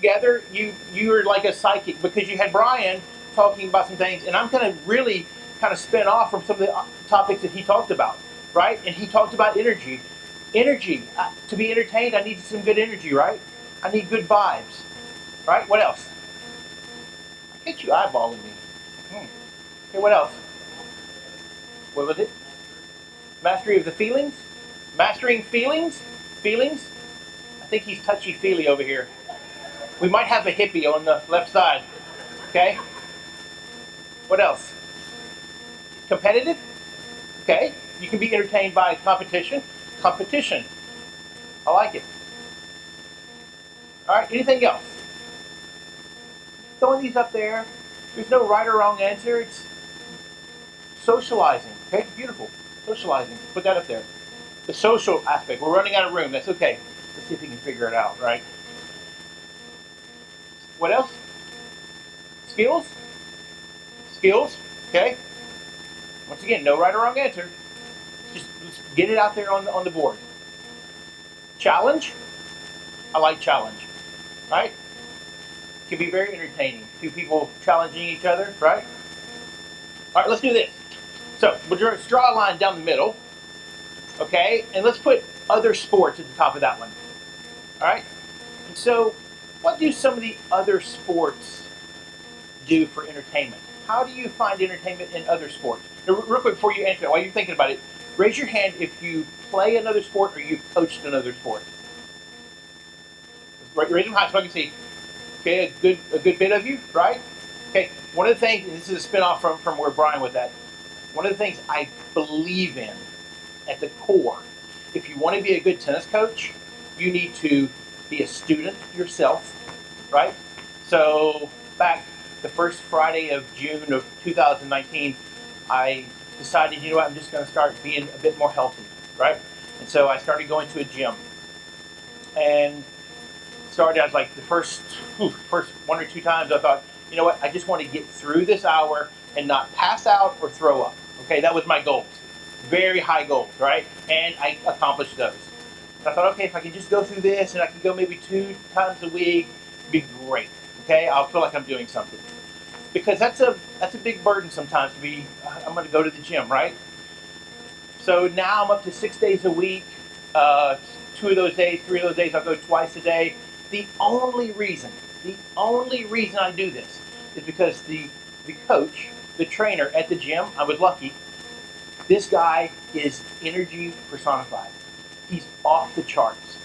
together, you were like a psychic because you had Brian talking about some things, and I'm going to really kind of spin off from some of the topics that he talked about, right? And he talked about energy. Energy. To be entertained, I need some good energy, right? I need good vibes, right? What else? I get you eyeballing me. Okay, what else? What was it? Mastery of the feelings? Mastering feelings? Feelings? I think he's touchy-feely over here. We might have a hippie on the left side. Okay? What else? Competitive? Okay. You can be entertained by competition. Competition. I like it. All right, anything else? Throwing these up there. There's no right or wrong answer. It's socializing. Okay, beautiful. Socializing. Put that up there. The social aspect. We're running out of room. That's okay. Let's see if we can figure it out, right? What else? Skills? Skills. Okay. Once again, no right or wrong answer. Just let's get it out there on the board. Challenge. I like challenge. Right? It can be very entertaining. Two people challenging each other, right? All right, let's do this. So we'll just draw a line down the middle, okay? And let's put other sports at the top of that one. All right? And so what do some of the other sports do for entertainment? How do you find entertainment in other sports? Now, real quick before you answer, while you're thinking about it, raise your hand if you play another sport or you've coached another sport. Raise them high so I can see. Okay, a good bit of you, right? Okay, one of the things, and this is a spin-off from where Brian was at, one of the things I believe in at the core, if you want to be a good tennis coach, you need to be a student yourself, right? So back the first Friday of June of 2019, I decided, you know what, I'm just going to start being a bit more healthy, right? And so I started going to a gym. And started as like the first one or two times I thought, you know what, I just want to get through this hour and not pass out or throw up. Okay, that was my goals. Very high goals, right? And I accomplished those. And I thought, okay, if I can just go through this and I can go maybe 2 times a week, it'd be great. Okay, I'll feel like I'm doing something. Because that's a big burden sometimes to be, I'm going to go to the gym, right? So now I'm up to 6 days a week. 2 of those days, 3 of those days, I'll go twice a day. The only reason I do this is because the coach, the trainer at the gym, I was lucky. This guy is energy personified. He's off the charts.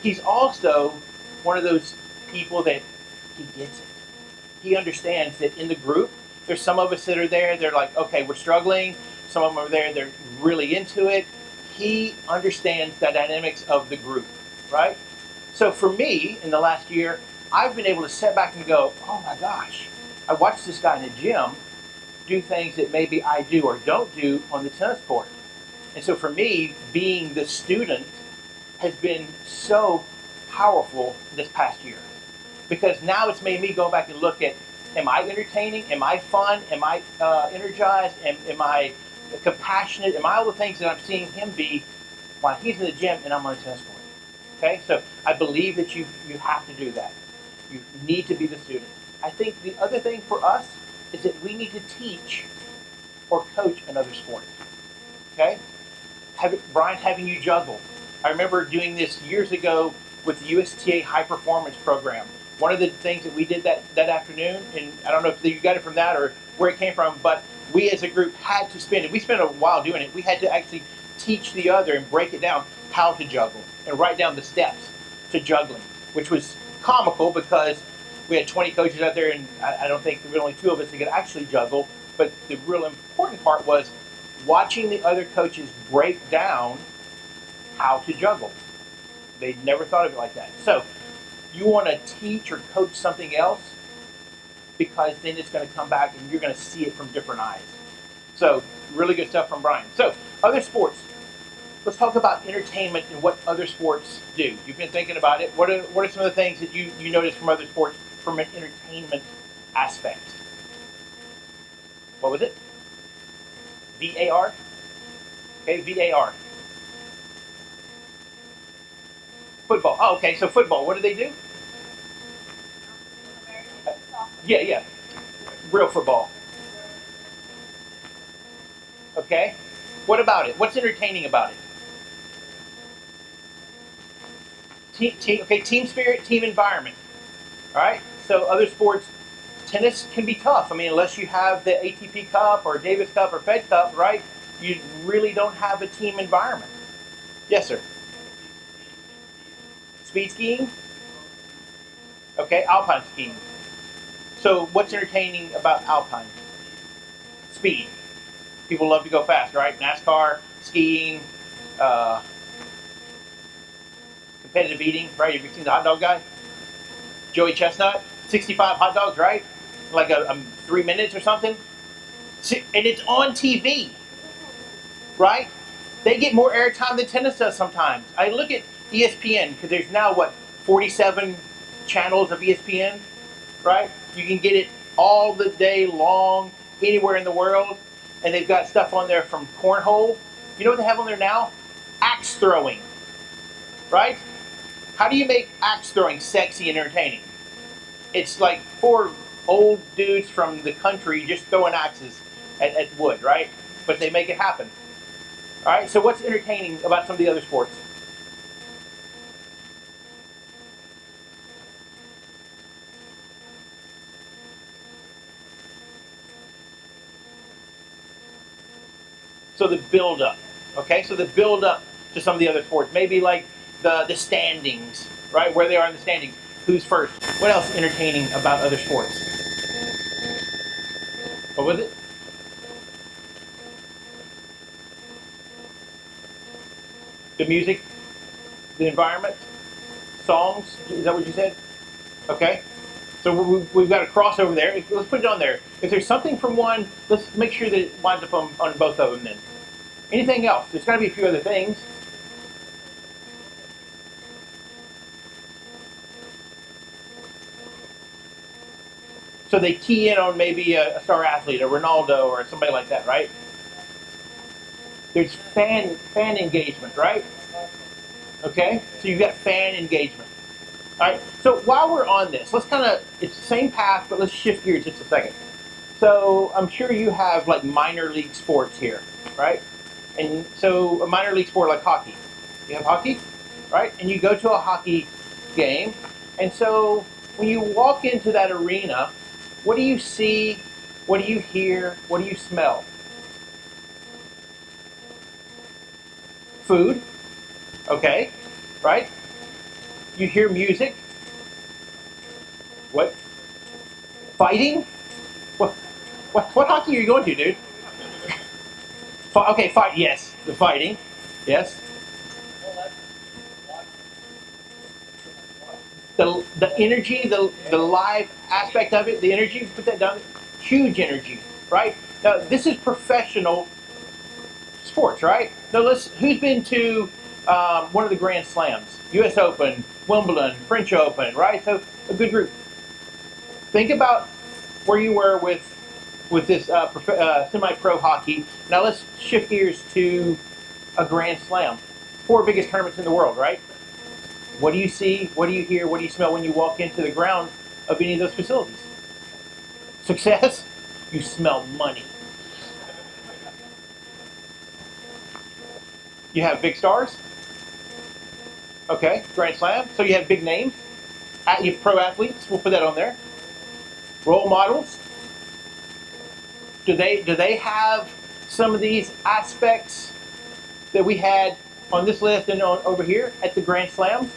He's also one of those people that he gets it. He understands that in the group, there's some of us that are there, they're like, okay, we're struggling. Some of them are there, they're really into it. He understands the dynamics of the group, right? So for me, in the last year, I've been able to sit back and go, oh my gosh, I watched this guy in the gym do things that maybe I do or don't do on the tennis court. And so for me, being the student has been so powerful this past year. Because now it's made me go back and look at, am I entertaining? Am I fun? Am I energized? Am I compassionate? Am I all the things that I'm seeing him be while he's in the gym and I'm on the tennis court? Okay, so I believe that you have to do that. You need to be the student. I think the other thing for us is that we need to teach or coach another sport. Okay? Brian, having you juggle. I remember doing this years ago with the USTA High Performance Program. One of the things that we did that afternoon, and I don't know if you got it from that or where it came from, but we as a group had to spend it. We spent a while doing it. We had to actually teach the other and break it down how to juggle and write down the steps to juggling, which was comical because we had 20 coaches out there and I don't think there were only 2 of us that could actually juggle. But the real important part was watching the other coaches break down how to juggle. They never thought of it like that. So you want to teach or coach something else because then it's going to come back and you're going to see it from different eyes. So really good stuff from Brian. So other sports. Let's talk about entertainment and what other sports do. You've been thinking about it. What are some of the things that you notice from other sports from an entertainment aspect? What was it? VAR? Okay, VAR. Football. Oh, okay, so football. What do they do? Yeah, yeah. Real football. Okay. What about it? What's entertaining about it? Okay, team spirit, team environment. All right. So other sports, tennis can be tough. I mean, unless you have the ATP Cup or Davis Cup or Fed Cup, right? You really don't have a team environment. Yes, sir. Speed skiing. Okay, alpine skiing. So what's entertaining about alpine? Speed. People love to go fast, right? NASCAR, skiing, uh, competitive eating, right? Have you seen the hot dog guy? Joey Chestnut, 65 hot dogs, right? Like 3 minutes or something. And it's on TV, right? They get more airtime than tennis does sometimes. I look at ESPN because there's now what 47 channels of ESPN, right? You can get it all the day long, anywhere in the world, and they've got stuff on there from cornhole. You know what they have on there now? Axe throwing, right? How do you make axe throwing sexy and entertaining? It's like four old dudes from the country just throwing axes at wood, right? But they make it happen. All right. So what's entertaining about some of the other sports? So the build up. Okay. So the build up to some of the other sports, maybe like the standings, right? Where they are in the standings. Who's first? What else is entertaining about other sports? What was it? The music, the environment, songs. Is that what you said? Okay. So we've got a crossover there. Let's put it on there. If there's something from one, let's make sure that it winds up on both of them then. Anything else? There's got to be a few other things. So they key in on maybe a star athlete, a Ronaldo, or somebody like that, right? There's fan engagement, right? Okay. So you've got fan engagement. All right. So while we're on this, let's kind of it's the same path, but let's shift gears just a second. So I'm sure you have like minor league sports here, right? And so a minor league sport like hockey. You have hockey, right? And you go to a hockey game, and so when you walk into that arena, what do you see? What do you hear? What do you smell? Food, okay, right? You hear music. What? Fighting? What hockey are you going to, dude? Okay, fight. Yes, the fighting. Yes. The energy, the live aspect of it, the energy. Put that down. Huge energy, right? Now this is professional sports, right? Now let's. Who's been to one of the Grand Slams? U.S. Open, Wimbledon, French Open, right? So a good group. Think about where you were with this semi-pro hockey. Now let's shift gears to a Grand Slam. Four biggest tournaments in the world, right? What do you see? What do you hear? What do you smell when you walk into the ground of any of those facilities? Success? You smell money. You have big stars? Okay, Grand Slam. So you have big names. You have pro athletes. We'll put that on there. Role models. Do they have some of these aspects that we had on this list and over here at the Grand Slams?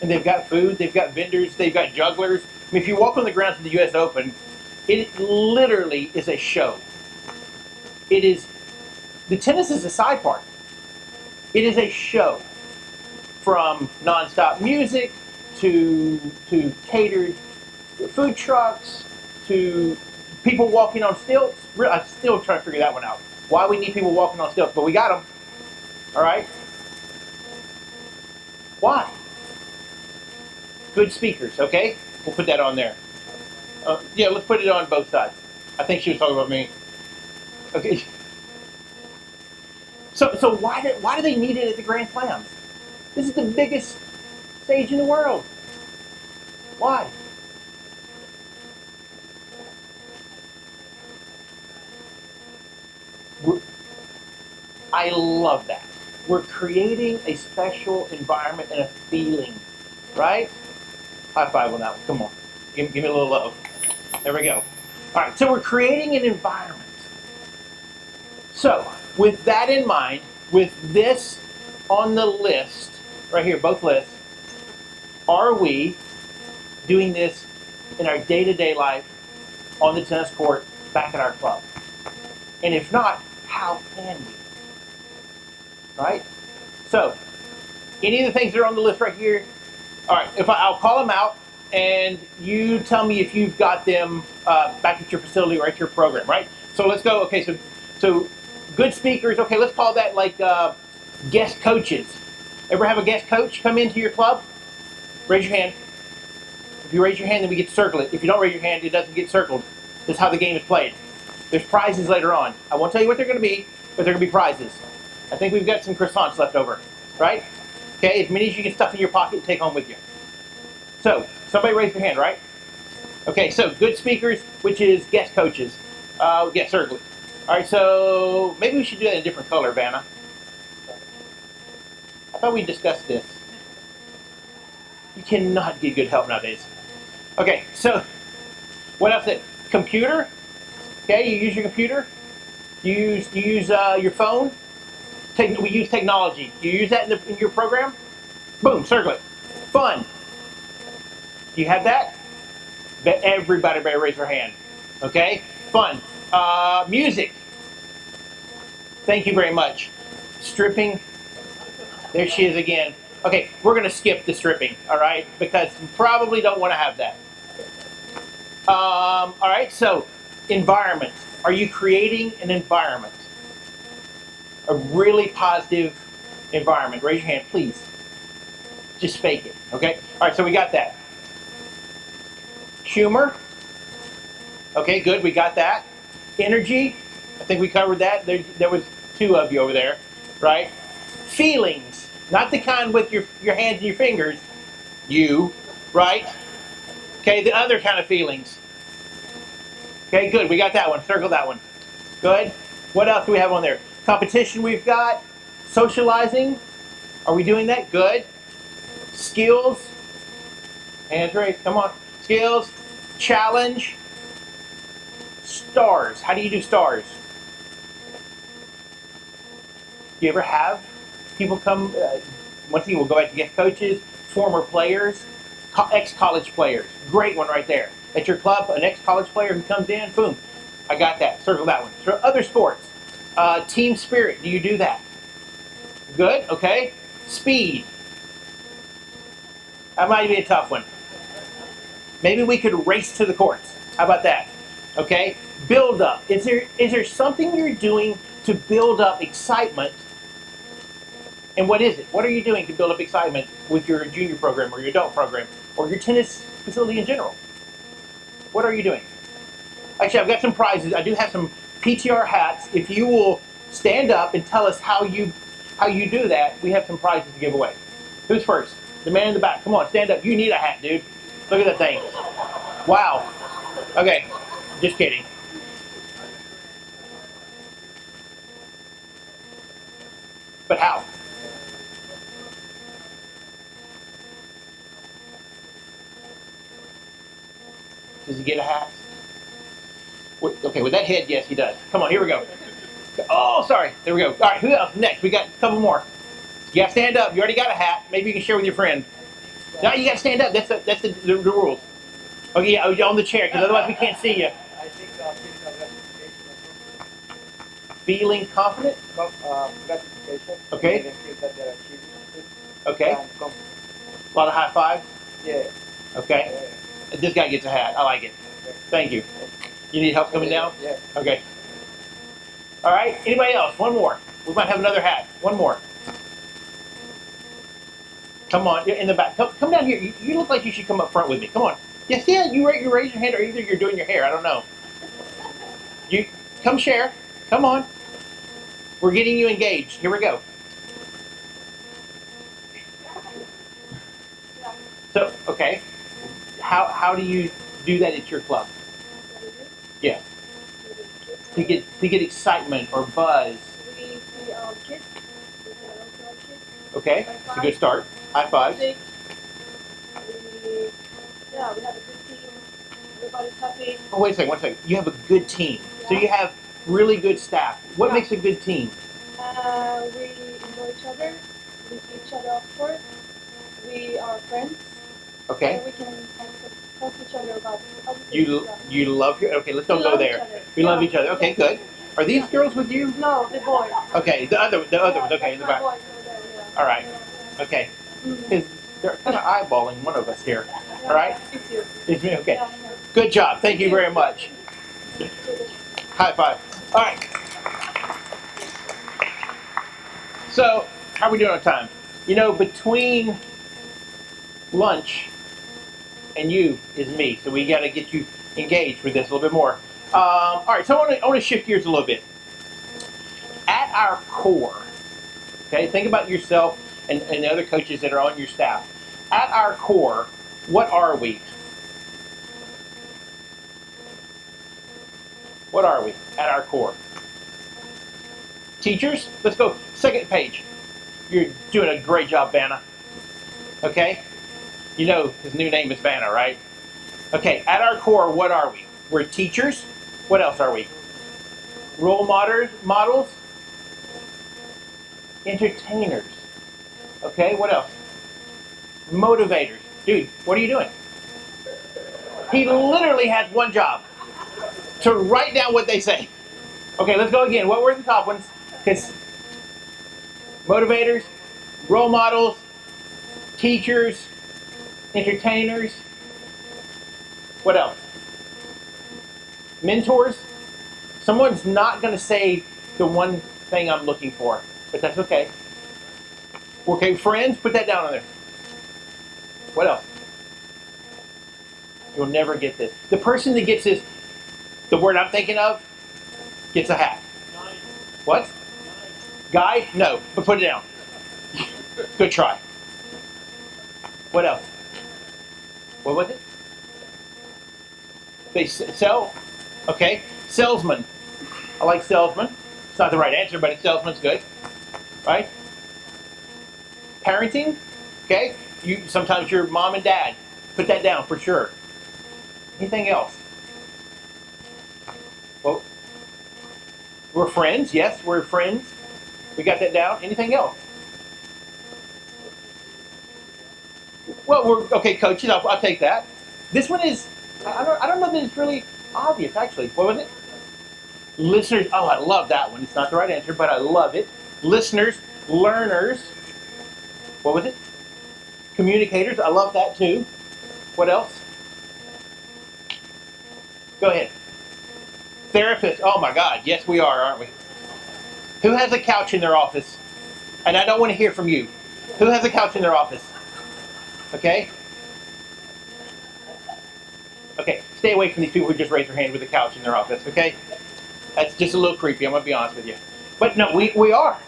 And they've got food, they've got vendors, they've got jugglers. I mean, if you walk on the grounds of the U.S. Open, it literally is a show. It is, the tennis is a side part. It is a show, from nonstop music to catered food trucks to people walking on stilts. I'm still trying to figure that one out. Why we need people walking on stilts, but we got them. All right. Why? Good speakers. Okay, we'll put that on there. Yeah, let's put it on both sides. I think she was talking about me. Okay. So why do they need it at the Grand Slams? This is the biggest stage in the world. Why? I love that. We're creating a special environment and a feeling, right? High five on that one. Come on. Give me a little love. There we go. All right, so we're creating an environment. So, with that in mind, with this on the list, right here, both lists, are we doing this in our day-to-day life on the tennis court back at our club? And if not, how can we? Right? So, any of the things that are on the list right here, all right, I'll call them out, and you tell me if you've got them back at your facility or at your program, right? So let's go. Okay, so good speakers. Okay, let's call that like guest coaches. Ever have a guest coach come into your club? Raise your hand. If you raise your hand, then we get to circle it. If you don't raise your hand, it doesn't get circled. That's how the game is played. There's prizes later on. I won't tell you what they're going to be, but they're going to be prizes. I think we've got some croissants left over, right? Okay, as many as you can stuff in your pocket and take home with you. So, somebody raise their hand, right? Okay, so good speakers, which is guest coaches. Yeah, circle it. All right, so maybe we should do that in a different color, Vanna. I thought we discussed this. You cannot get good help nowadays. Okay, so what else? Computer. Okay, you use your computer. You use your phone. We use technology. You use that in your program. Boom, circle it. Fun. Do you have that? Everybody better raise their hand. Okay, fun. Music. Thank you very much. Stripping. There she is again. Okay, we're going to skip the stripping, all right? Because you probably don't want to have that. All right, so environment. Are you creating an environment? A really positive environment. Raise your hand, please. Just fake it, okay? All right, so we got that. Humor. Okay, good, we got that. Energy. I think we covered that. There was two of you over there, right? Feelings. Not the kind with your hands and your fingers. You, right? Okay, the other kind of feelings. Okay, good. We got that one. Circle that one. Good. What else do we have on there? Competition we've got. Socializing. Are we doing that? Good. Skills. Hands raised. Come on. Skills. Challenge. Stars. How do you do stars? Do you ever have people come, once again, we'll go back to guest coaches, former players, ex-college players. Great one right there. At your club, an ex-college player who comes in, boom, I got that. Circle that one. So other sports. Team spirit. Do you do that? Good. Okay. Speed. That might be a tough one. Maybe we could race to the courts. How about that? Okay. Build up. Is there something you're doing to build up excitement? And what is it? What are you doing to build up excitement with your junior program or your adult program or your tennis facility in general? What are you doing? Actually, I've got some prizes. I do have some PTR hats. If you will stand up and tell us how you do that, we have some prizes to give away. Who's first? The man in the back. Come on, stand up. You need a hat, dude. Look at that thing. Wow. Okay, just kidding. But how? Does he get a hat? Okay, with that head, yes, he does. Come on, here we go. Oh, sorry. There we go. All right, who else? Next, we got a couple more. You got to stand up. You already got a hat. Maybe you can share with your friend. No, you got to stand up. That's the rules. Okay, yeah, on the chair, because otherwise we can't see you. I think Feeling confident? gratification. Okay. They feel that they're achieving it. Okay. A lot of high fives? Yeah. Okay. This guy gets a hat. I like it. Okay. Thank you. You need help coming down? Yeah. Okay. All right. Anybody else? One more. We might have another hat. One more. Come on, in the back. Come down here. You look like you should come up front with me. Come on. Yes, yeah. You raise your hand, or either you're doing your hair. I don't know. You come share. Come on. We're getting you engaged. Here we go. So, okay. How do you do that at your club? Yeah. to get excitement or buzz. We see kids. We can also kids. Okay, it's a good start. High fives. Music. We have a good team. Everybody's happy. Oh, wait a second, one second. You have a good team. So Yeah. you have really good staff. What Yeah. makes a good team? We enjoy each other. We see each other up for it. We are friends. Okay. And we can talk to each other about other things. You love your. Okay, let's don't We go love there. each other. We love Yeah. each other. Okay, good. Are these girls with you? No, the boy. Okay, the other ones. Okay, in the my back. boys over there, yeah. All right. Okay. Mhm. Because they're kind of eyeballing one of us here. All right. It's you. It's me. Okay. Yeah. Good job. Thank you very much. High five. All right. So, how are we doing on time? You know, between lunch and you is me, so we got to get you engaged with this a little bit more. All right, so I want to shift gears a little bit. At our core, okay, think about yourself and the other coaches that are on your staff. At our core, what are we? What are we at our core? Teachers? Let's go second page. You're doing a great job, Vanna. Okay? You know his new name is Vanna, right? Okay, at our core, what are we? We're teachers. What else are we? Role models? Entertainers. Okay, what else? Motivators. Dude, what are you doing? He literally has one job. To write down what they say. Okay, let's go again. What were the top ones? Because motivators, role models, teachers, entertainers. What else? Mentors. Someone's not going to say the one thing I'm looking for, but that's okay. Okay, friends, put that down on there. What else? You'll never get this. The person that gets this, the word I'm thinking of, gets a hat. What? Guide? No, but put it down. Good try. What else? What was it? They sell? Okay. Salesman. I like salesman. It's not the right answer, but salesman's good. Right? Parenting? Okay. Sometimes your mom and dad. Put that down for sure. Anything else? Well, we're friends. Yes, we're friends. We got that down. Anything else? Well, we're okay, coaches. I'll take that. This one is. I don't know that it's really obvious. Actually, what was it? Listeners. Oh, I love that one. It's not the right answer, but I love it. Listeners, learners. What was it? Communicators. I love that too. What else? Go ahead. Therapists. Oh my God. Yes, we are, aren't we? Who has a couch in their office? And I don't want to hear from you. Who has a couch in their office? Okay? Okay, stay away from these people who just raise their hand with a couch in their office, okay? That's just a little creepy, I'm going to be honest with you. But no, we are.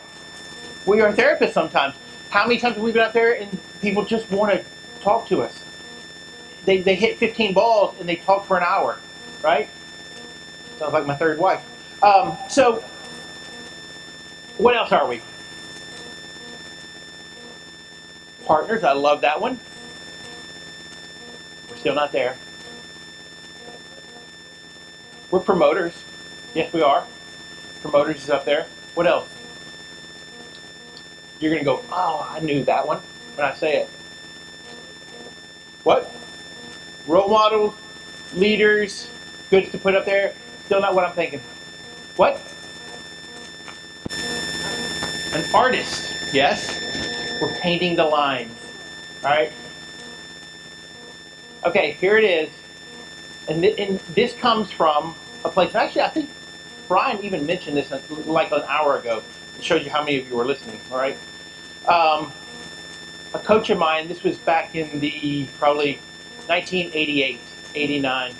We are therapists sometimes. How many times have we been out there and people just want to talk to us? They hit 15 balls and they talk for an hour, right? Sounds like my third wife. So, what else are we? Partners, I love that one. We're still not there. We're promoters. Yes, we are. Promoters is up there. What else? You're going to go, oh, I knew that one when I say it. What? Role models, leaders, goods to put up there. Still not what I'm thinking. What? An artist. Yes. We're painting the lines. All right. Okay, here it is. And this comes from a place. And actually, I think Brian even mentioned this like an hour ago. It shows you how many of you were listening. All right. A coach of mine, this was back in the probably 1988, 89.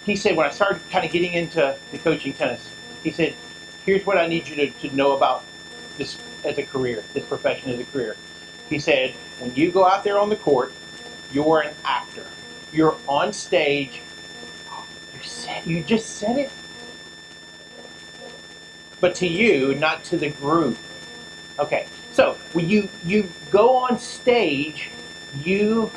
He said, when I started kind of getting into the coaching tennis, he said, here's what I need you to know about this as a career, this profession as a career. He said, when you go out there on the court, you're an actor. You're on stage. You just said it. but to you, not to the group. Okay, so when you go on stage, you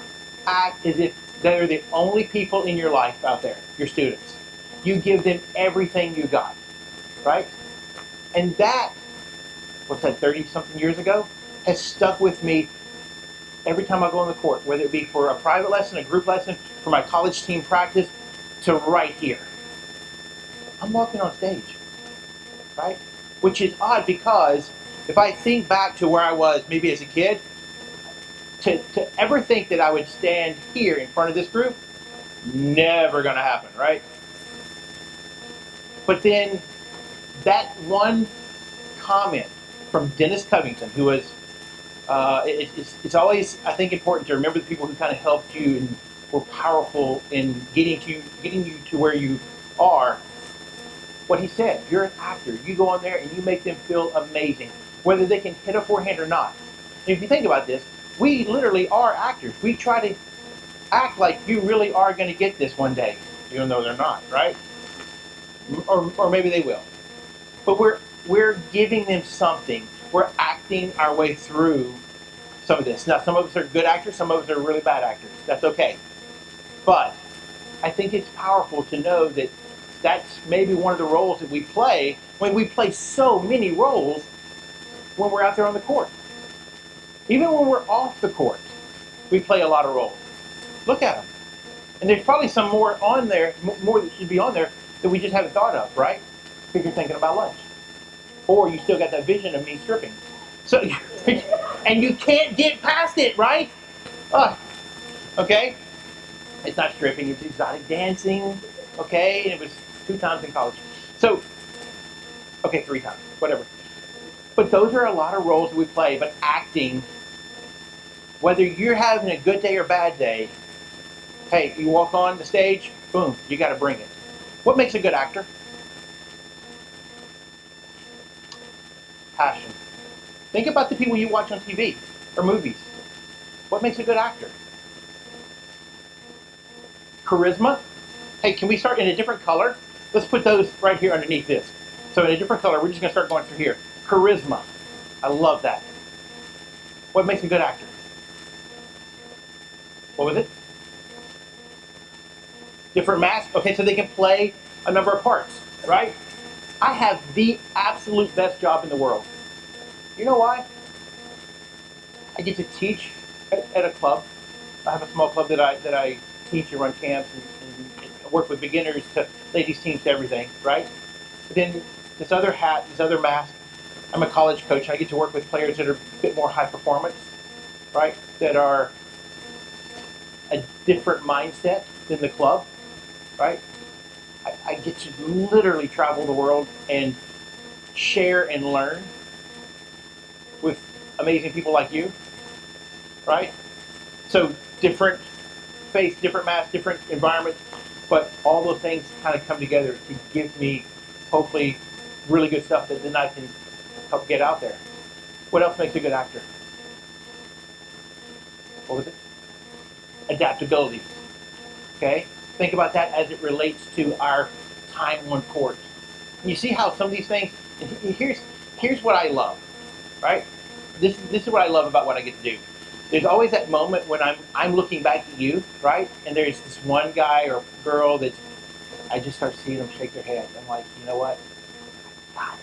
act as if they're the only people in your life out there, your students. You give them everything you got, right? And that, what's that, 30-something years ago, has stuck with me every time I go on the court, whether it be for a private lesson, a group lesson, for my college team practice, to right here. I'm walking on stage, right? Which is odd because if I think back to where I was maybe as a kid, to ever think that I would stand here in front of this group, never going to happen, right? But then that one comment from Dennis Covington, who was, it's always, I think, important to remember the people who kind of helped you and were powerful in getting you to where you are. What he said, you're an actor. You go on there and you make them feel amazing, whether they can hit a forehand or not. And if you think about this, we literally are actors. We try to act like you really are going to get this one day, even though they're not, right? Or maybe they will. But we're giving them something. We're acting our way through some of this. Now, some of us are good actors. Some of us are really bad actors. That's okay. But I think it's powerful to know that that's maybe one of the roles that we play when we play so many roles when we're out there on the court. Even when we're off the court, we play a lot of roles. Look at them. And there's probably some more on there, more that should be on there that we just haven't thought of, right? Because you're thinking about lunch. Or you still got that vision of me stripping. So, and you can't get past it, right? Okay? It's not stripping, it's exotic dancing, okay? And it was 2 times in college. So, okay, 3 times, whatever. But those are a lot of roles that we play, but acting, whether you're having a good day or bad day, hey, you walk on the stage, boom, you got to bring it. What makes a good actor? Passion. Think about the people you watch on TV or movies. What makes a good actor? Charisma. Hey, can we start in a different color? Let's put those right here underneath this. So in a different color, we're just going to start going through here. Charisma. I love that. What makes a good actor? What was it? Different masks. Okay, so they can play a number of parts, right? I have the absolute best job in the world. You know why? I get to teach at a club. I have a small club that I teach and run camps and work with beginners to ladies teams to everything, right? But then this other hat, this other mask, I'm a college coach. I get to work with players that are a bit more high performance, right? That are a different mindset than the club, right? I get to literally travel the world and share and learn with amazing people like you, right? So different face, different mask, different environments, but all those things kind of come together to give me, hopefully, really good stuff that then I can help get out there. What else makes a good actor? What was it? Adaptability. Okay? Think about that as it relates to our time on court. You see how some of these things, here's what I love, right? This is what I love about what I get to do. There's always that moment when I'm looking back at you, right? And there's this one guy or girl that I just start seeing them shake their head. I'm like, you know what? God.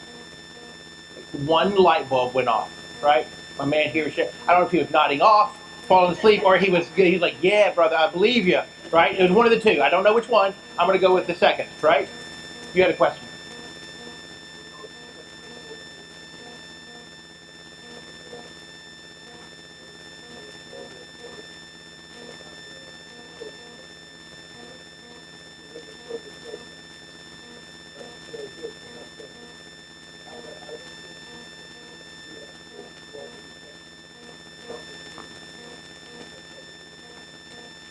One light bulb went off, right? My man here, I don't know if he was nodding off, falling asleep, or he's like, yeah, brother, I believe you, right? It was one of the two. I don't know which one. I'm going to go with the second, right? You had a question.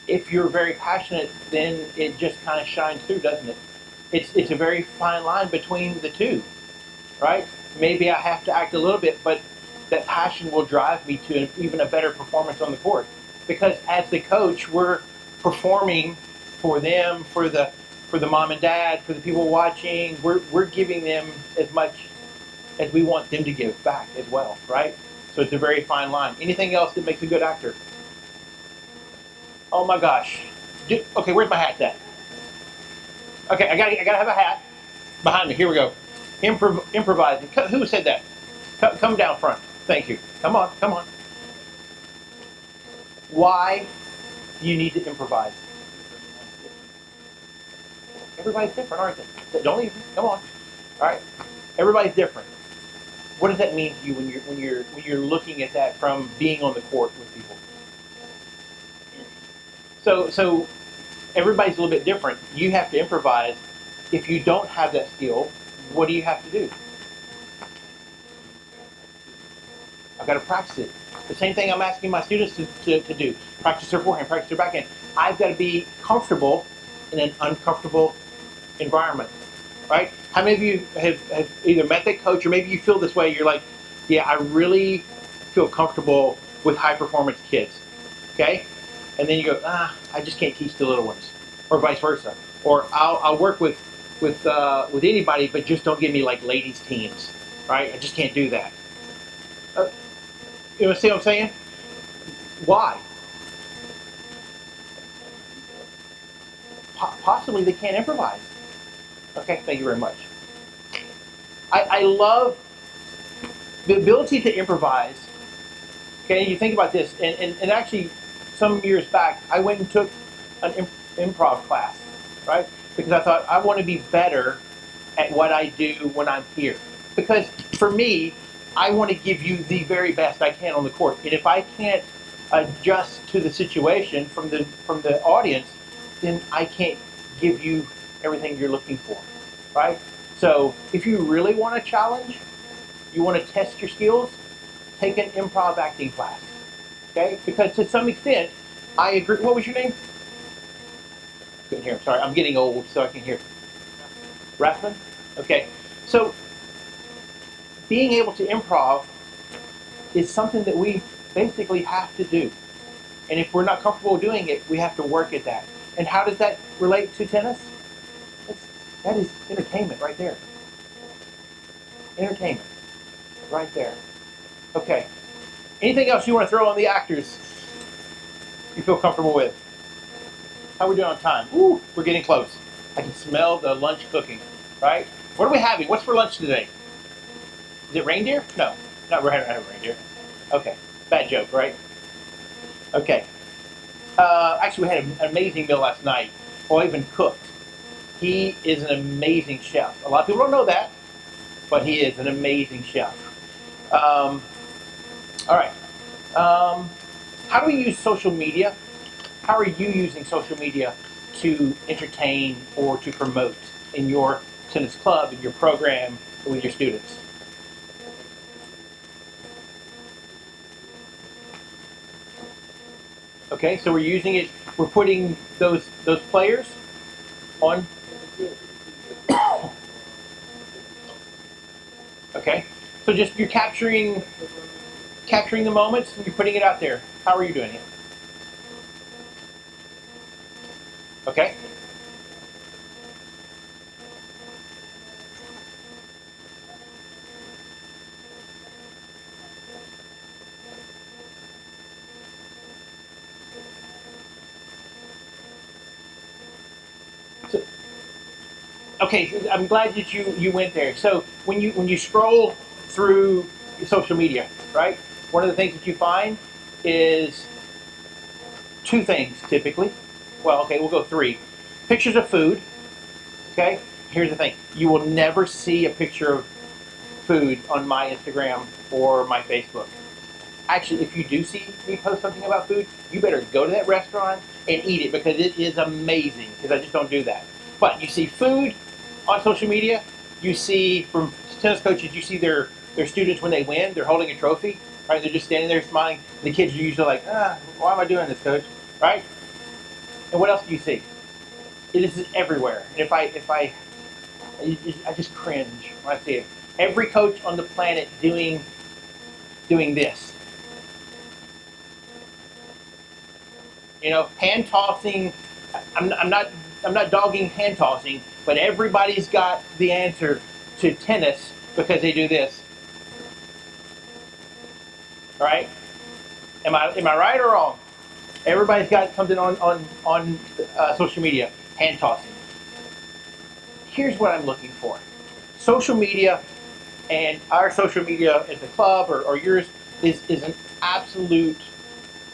If you're very passionate, then it just kind of shines through, doesn't it? It's a very fine line between the two, right? Maybe I have to act a little bit, but that passion will drive me to even a better performance on the court. Because as the coach, we're performing for them, for the mom and dad, for the people watching. We're giving them as much as we want them to give back as well, right? So it's a very fine line. Anything else that makes a good actor? Oh my gosh. Okay, where's my hat at? Okay, I gotta have a hat behind me. Here we go. Improvising. Who said that? Come down front. Thank you. Come on, come on. Why do you need to improvise? Everybody's different, aren't they? Don't leave. Come on. All right. Everybody's different. What does that mean to you when you're looking at that from being on the court with people? So everybody's a little bit different. You have to improvise. If you don't have that skill, what do you have to do? I've got to practice it. The same thing I'm asking my students to do. Practice their forehand, practice their backhand. I've got to be comfortable in an uncomfortable environment, right? How many of you have either met that coach or maybe you feel this way, you're like, yeah, I really feel comfortable with high performance kids, okay? And then you go, I just can't teach the little ones, or vice versa. Or I'll work with anybody, but just don't give me like ladies teams, right? I just can't do that. You know, see what I'm saying? Why? Possibly they can't improvise. Okay, thank you very much. I love the ability to improvise. Okay, you think about this, and actually, some years back, I went and took an improv class, right? Because I thought I want to be better at what I do when I'm here. Because for me, I want to give you the very best I can on the court, and if I can't adjust to the situation from the audience, then I can't give you everything you're looking for, right? So if you really want a challenge, you want to test your skills, take an improv acting class, okay? Because to some extent, I agree. What was your name? Couldn't hear. Sorry, I'm getting old, so I can hear. Rathman? Okay. So being able to improv is something that we basically have to do. And if we're not comfortable doing it, we have to work at that. And how does that relate to tennis? That is entertainment right there. Entertainment right there. Okay. Anything else you want to throw on the actors you feel comfortable with? How are we doing on time? Ooh, we're getting close. I can smell the lunch cooking, right? What are we having? What's for lunch today? Is it reindeer? No, not reindeer. Okay, bad joke, right? Okay. Actually, we had an amazing meal last night. Well, even cooked. He is an amazing chef. A lot of people don't know that, but he is an amazing chef. All right. How do we use social media? How are you using social media to entertain or to promote in your tennis club, in your program, or with your students? Okay, so we're using it. We're putting those players on. Okay, so just you're capturing the moments and you're putting it out there. How are you doing it? Okay. Okay, I'm glad that you went there. So when you scroll through social media, right? One of the things that you find is two things typically. Well, okay, we'll go three. Pictures of food. Okay, here's the thing: you will never see a picture of food on my Instagram or my Facebook. Actually, if you do see me post something about food, you better go to that restaurant and eat it because it is amazing. Because I just don't do that. But you see food on social media. You see from tennis coaches, you see their students when they win, they're holding a trophy, right? They're just standing there smiling. The kids are usually like, why am I doing this, coach? Right? And what else do you see? It is everywhere. And I just cringe when I see it. Every coach on the planet doing this. You know, hand tossing. I'm not dogging hand tossing, but everybody's got the answer to tennis because they do this. right? Am I right or wrong? Everybody's got something on social media, hand tossing. Here's what I'm looking for. Social media and our social media at the club or yours is an absolute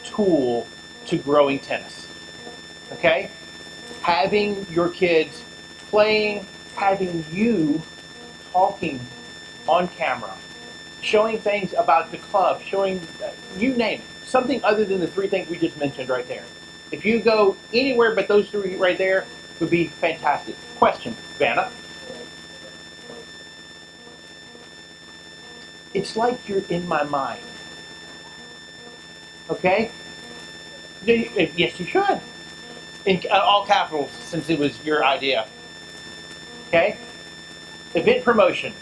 tool to growing tennis. Okay? Having your kids playing, having you talking on camera, showing things about the club, showing, you name it, something other than the three things we just mentioned right there. If you go anywhere but those three right there, would be fantastic. Question, Vanna. It's like you're in my mind. Okay? Yes, you should. In all capitals, since it was your idea. Okay? Event promotion.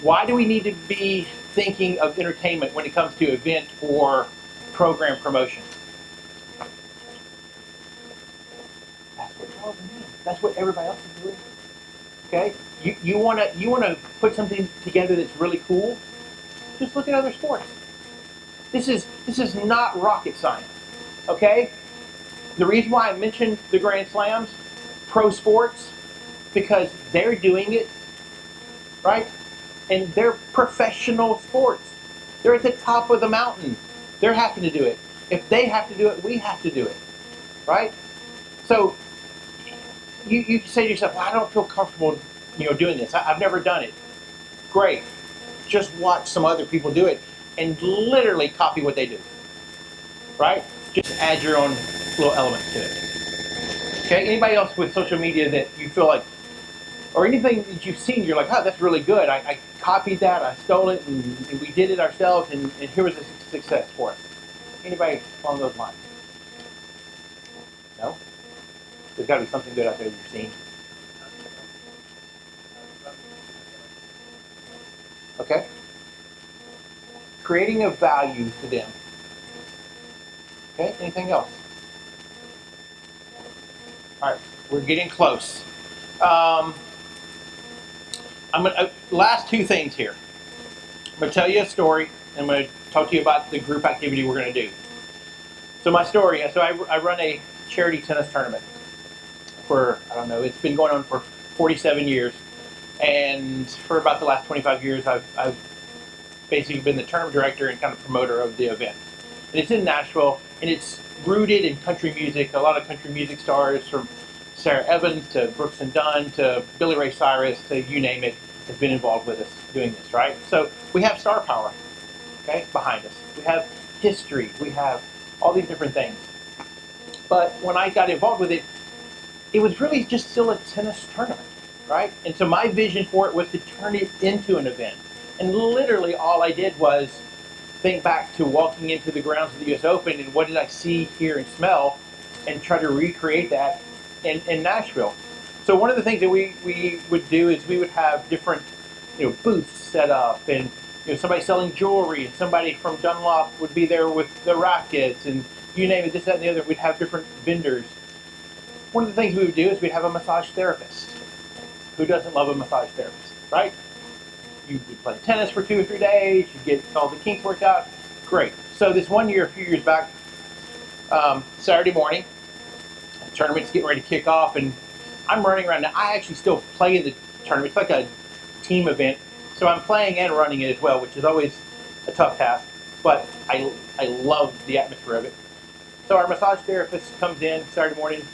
Why do we need to be thinking of entertainment when it comes to event or program promotion? That's what draws them in. That's what everybody else is doing. Okay? You wanna put something together that's really cool? Just look at other sports. This is not rocket science. Okay? The reason why I mentioned the Grand Slams, pro sports, because they're doing it, right? And they're professional sports. They're at the top of the mountain. They're having to do it. If they have to do it, we have to do it, right? So you say to yourself, well, I don't feel comfortable, doing this. I've never done it. Great. Just watch some other people do it and literally copy what they do, right? Just add your own little elements to it. Okay, anybody else with social media that you feel like, or anything that you've seen, you're like, oh, that's really good. I copied that, I stole it, and we did it ourselves, and here was a success for us. Anybody along those lines? No? There's got to be something good out there that you've seen. Okay? Creating a value to them. Okay, anything else? All right, we're getting close. Last two things here. I'm going to tell you a story, and I'm going to talk to you about the group activity we're going to do. So my story, I run a charity tennis tournament for, I don't know, it's been going on for 47 years. And for about the last 25 years, I've basically been the tournament director and kind of promoter of the event. And it's in Nashville, and it's rooted in country music. A lot of country music stars, from Sarah Evans to Brooks and Dunn to Billy Ray Cyrus to you name it, has been involved with us doing this, right? So we have star power, okay, behind us. We have history. We have all these different things. But when I got involved with it, it was really just still a tennis tournament, right? And so my vision for it was to turn it into an event. And literally all I did was think back to walking into the grounds of the US Open and what did I see, hear, and smell, and try to recreate that in Nashville. So one of the things that we would do is we would have different booths set up, and somebody selling jewelry, and somebody from Dunlop would be there with the rackets, and you name it, this, that, and the other. We'd have different vendors. One of the things we would do is we'd have a massage therapist. Who doesn't love a massage therapist, right? You play tennis for 2 or 3 days, you get all the kinks worked out. Great. So this one year, a few years back, Saturday morning, the tournament's getting ready to kick off, and I'm running around. Now, I actually still play in the tournament. It's like a team event, so I'm playing and running it as well, which is always a tough task, but I love the atmosphere of it. So our massage therapist comes in Saturday morning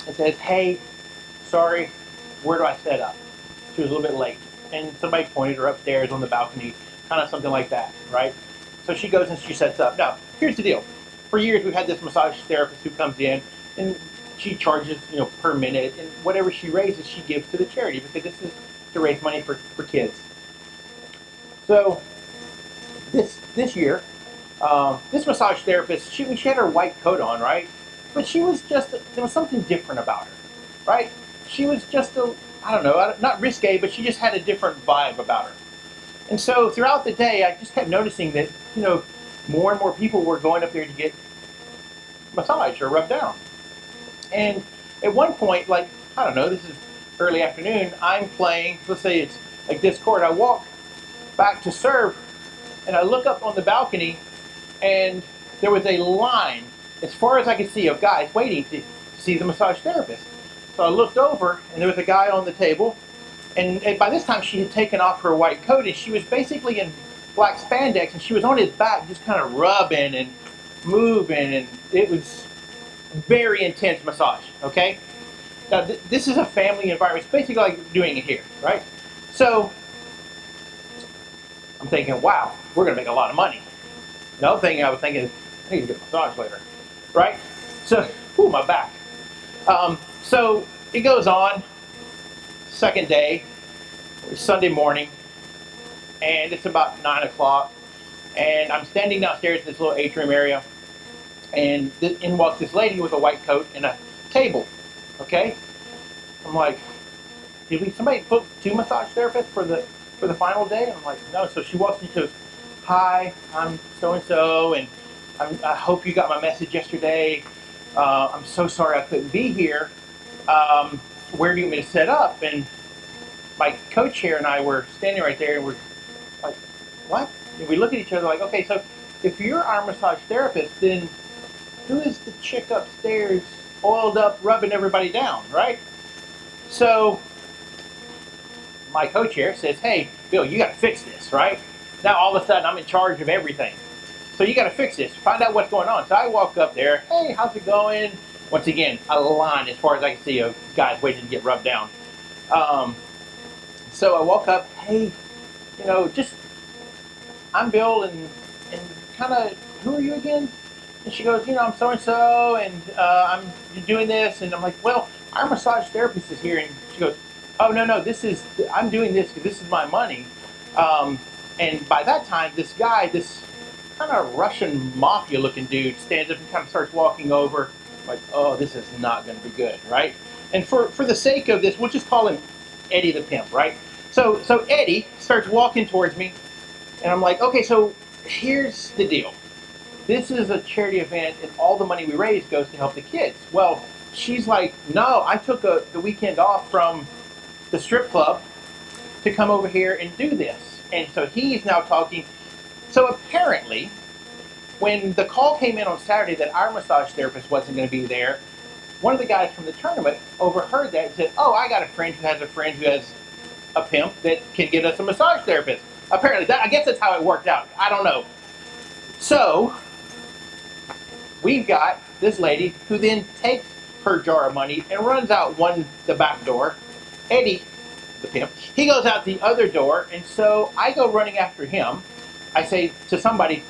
and says, hey, sorry, where do I set up? She was a little bit late, and somebody pointed her upstairs on the balcony, kind of something like that, right? So she goes and she sets up. Now, here's the deal. For years, we've had this massage therapist who comes in, and she charges, per minute, and whatever she raises, she gives to the charity, because this is to raise money for kids. So this year, this massage therapist, she had her white coat on, right? But she was there was something different about her, right? She was just I don't know, not risque, but she just had a different vibe about her. And so throughout the day, I just kept noticing that, more and more people were going up there to get massaged or rubbed down. And at one point, like, I don't know, this is early afternoon, I'm playing, let's say it's like this court, I walk back to serve, and I look up on the balcony, and there was a line as far as I could see of guys waiting to see the massage therapist. So I looked over, and there was a guy on the table, and by this time she had taken off her white coat, and she was basically in black spandex, and she was on his back just kind of rubbing and moving, and it was very intense massage, okay? Now, this is a family environment. It's basically like doing it here, right? So I'm thinking, wow, we're going to make a lot of money. The other thing I was thinking is, I need to get a massage later, right? So, ooh, my back. So it goes on, second day, it's Sunday morning, and it's about 9 o'clock, and I'm standing downstairs in this little atrium area, and in walks this lady with a white coat and a table, okay? I'm like, did somebody book 2 massage therapists for the final day? And I'm like, no. So she walks in, she goes, hi, I'm so-and-so, and I hope you got my message yesterday. I'm so sorry I couldn't be here. Where do you want me to set up? And my co-chair and I were standing right there, and we're like, what? And we look at each other like, okay, so if you're our massage therapist, then who is the chick upstairs oiled up rubbing everybody down, right? So my co-chair says, hey, Bill, you got to fix this, right? Now all of a sudden I'm in charge of everything. So you got to fix this. Find out what's going on. So I walk up there. Hey, how's it going? Once again, a line as far as I can see of guys waiting to get rubbed down. So I walk up. Hey, I'm Bill, and kind of, who are you again? And she goes, I'm so-and-so, and I'm doing this. And I'm like, well, our massage therapist is here. And she goes, oh, no, I'm doing this because this is my money. And by that time, this guy, this kind of Russian mafia-looking dude, stands up and kind of starts walking over. Like, oh, this is not going to be good, right? And for the sake of this, we'll just call him Eddie the Pimp, right? So Eddie starts walking towards me, and I'm like, okay, so here's the deal. This is a charity event, and all the money we raise goes to help the kids. Well, she's like, no, I took the weekend off from the strip club to come over here and do this. And so he's now talking. So apparently, when the call came in on Saturday that our massage therapist wasn't going to be there, one of the guys from the tournament overheard that and said, oh, I got a friend who has a pimp that can get us a massage therapist. Apparently, I guess that's how it worked out. I don't know. So we've got this lady who then takes her jar of money and runs out the back door. Eddie, the pimp, he goes out the other door, and so I go running after him. I say to somebody,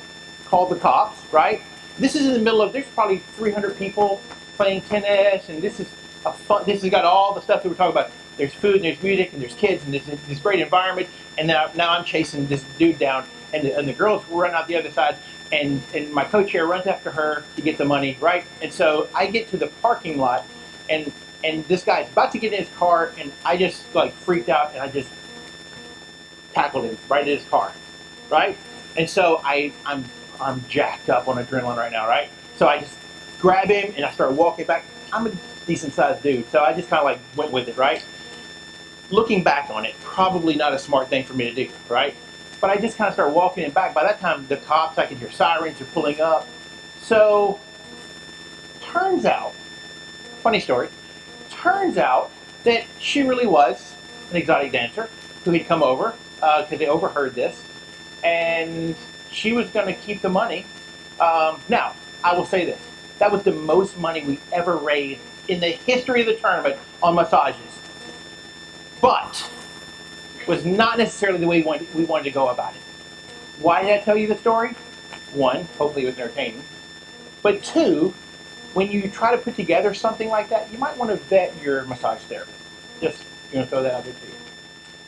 call the cops, right? This is in the middle of, there's probably 300 people playing tennis, and this has got all the stuff that we're talking about. There's food, and there's music, and there's kids, and there's this great environment, and now I'm chasing this dude down, and the girls run out the other side, and my co-chair runs after her to get the money, right? And so I get to the parking lot, and this guy's about to get in his car, and I just like freaked out, and I just tackled him right in his car, right? And so I'm jacked up on adrenaline right now, right? So I just grab him and I start walking back. I'm a decent sized dude, so I just kind of like went with it, right? Looking back on it, probably not a smart thing for me to do, right? But I just kind of start walking him back. By that time, the cops, I can hear sirens are pulling up. So turns out, funny story, turns out that she really was an exotic dancer who had come over because they overheard this, and she was going to keep the money. Now, I will say this. That was the most money we ever raised in the history of the tournament on massages. But was not necessarily the way we wanted to go about it. Why did I tell you the story? One, hopefully it was entertaining. But two, when you try to put together something like that, you might want to vet your massage therapist. Just throw that out there to you.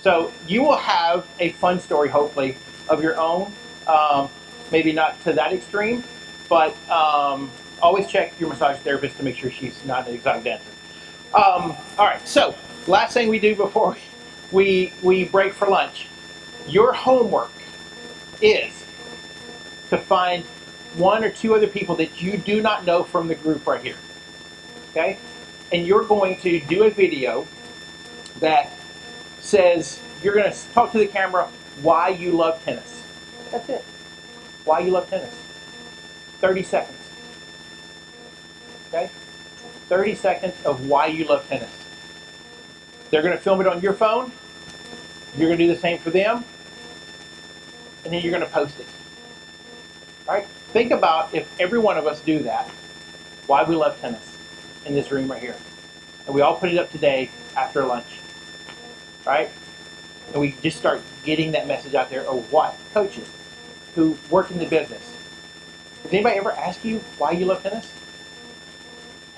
So you will have a fun story, hopefully, of your own. Maybe not to that extreme, but always check your massage therapist to make sure she's not an exotic dancer. All right, so last thing we do before we break for lunch. Your homework is to find 1 or 2 other people that you do not know from the group right here. Okay? And you're going to do a video that says, you're going to talk to the camera why you love tennis. That's it. why you love tennis. 30 seconds. Okay? 30 seconds of why you love tennis. They're going to film it on your phone. You're going to do the same for them. And then you're going to post it. All right? Think about if every one of us do that, why we love tennis in this room right here. And we all put it up today after lunch. Right? And we just start getting that message out there. Or what? Coaches who work in the business. Does anybody ever ask you why you love tennis?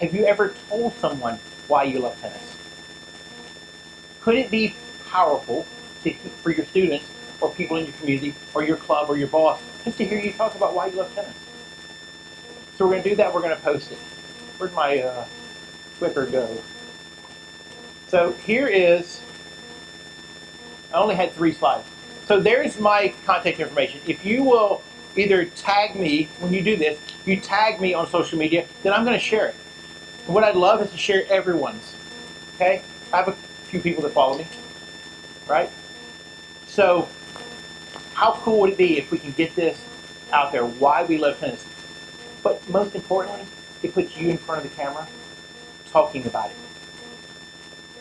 Have you ever told someone why you love tennis? Could it be powerful for your students or people in your community or your club or your boss just to hear you talk about why you love tennis? So we're going to do that. We're going to post it. Where'd my Twitter go? So here is, I only had 3 slides. So there's my contact information. If you will either tag me, when you do this, you tag me on social media, then I'm going to share it. And what I'd love is to share everyone's. Okay? I have a few people that follow me. Right? So how cool would it be if we can get this out there, why we love tennis? But most importantly, it puts you in front of the camera talking about it.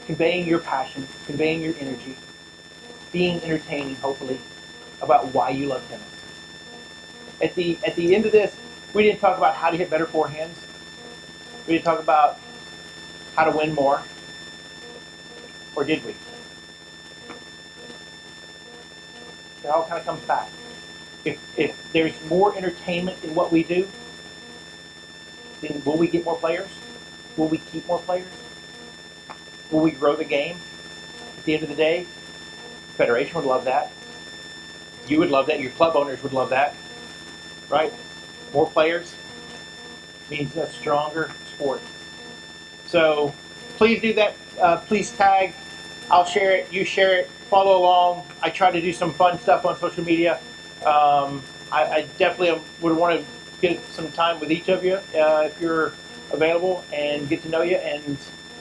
Conveying your passion, conveying your energy, being entertaining, hopefully, about why you love tennis. At the end of this, we didn't talk about how to hit better forehands. We didn't talk about how to win more. Or did we? It all kind of comes back. If there's more entertainment in what we do, then will we get more players? Will we keep more players? Will we grow the game? At the end of the day, the Federation would love that. You would love that. Your club owners would love that. Right? More players means a stronger sport. So please do that. Please tag. I'll share it. You share it. Follow along. I try to do some fun stuff on social media. I definitely would want to get some time with each of you if you're available and get to know you. And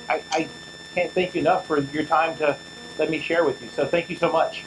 I can't thank you enough for your time to let me share with you. So thank you so much.